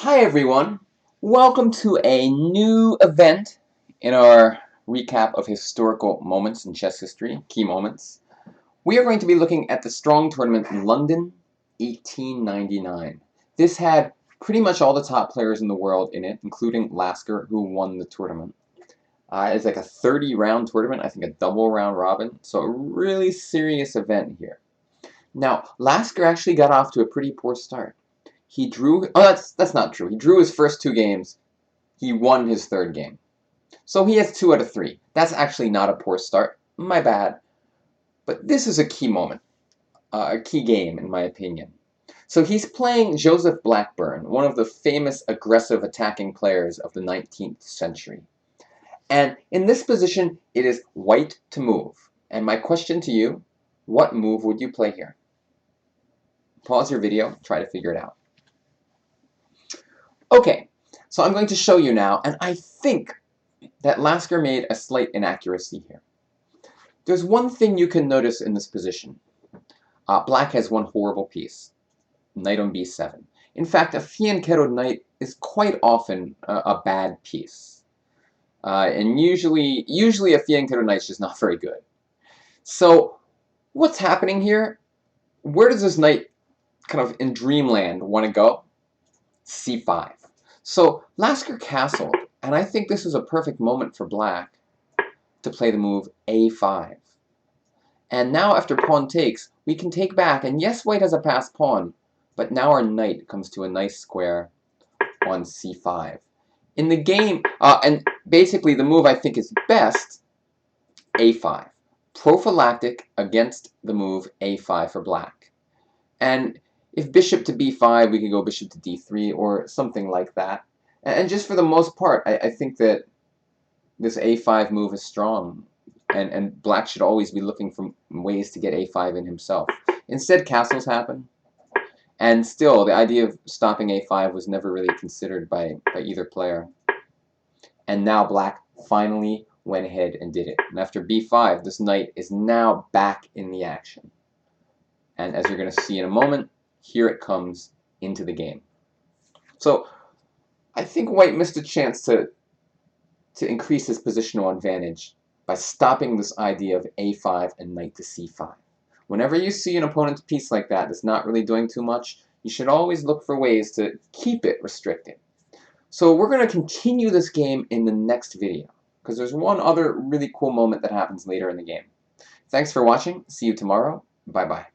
Hi everyone, welcome to a new event in our recap of historical moments in chess history, key moments. We are going to be looking at the Strong Tournament in London, 1899. This had pretty much all the top players in the world in it, including Lasker, who won the tournament. It's like a 30-round tournament, I think a double round robin, so a really serious event here. Now, Lasker actually got off to a pretty poor start. He drew, that's not true. He drew his first two games. He won his third game. So he has 2 out of 3. That's actually not a poor start. My bad. But this is a key moment. A key game, in my opinion. So he's playing Joseph Blackburne, one of the famous aggressive attacking players of the 19th century. And in this position, it is white to move. And my question to you, what move would you play here? Pause your video, try to figure it out. Okay, so I'm going to show you now, and I think that Lasker made a slight inaccuracy here. There's one thing you can notice in this position. Black has one horrible piece, knight on b7. In fact, a fianchettoed knight is quite often a bad piece. And usually a fianchettoed knight is just not very good. So what's happening here? Where does this knight kind of in dreamland want to go? c5. So Lasker castled, and I think this is a perfect moment for Black to play the move a5. And now after pawn takes, we can take back, and yes, white has a passed pawn, but now our knight comes to a nice square on c5. In the game, and basically the move I think is best, a5. Prophylactic against the move a5 for Black. And if bishop to b5, we could go bishop to d3 or something like that. And just for the most part, I think that this a5 move is strong. And Black should always be looking for ways to get a5 in himself. Instead, castles happen. And still, the idea of stopping a5 was never really considered by either player. And now Black finally went ahead and did it. And after b5, this knight is now back in the action. And as you're going to see in a moment, here it comes into the game. So I think white missed a chance to increase his positional advantage by stopping this idea of a5 and knight to c5. Whenever you see an opponent's piece like that that's not really doing too much, you should always look for ways to keep it restricted. So we're going to continue this game in the next video, because there's one other really cool moment that happens later in the game. Thanks for watching. See you tomorrow. Bye-bye.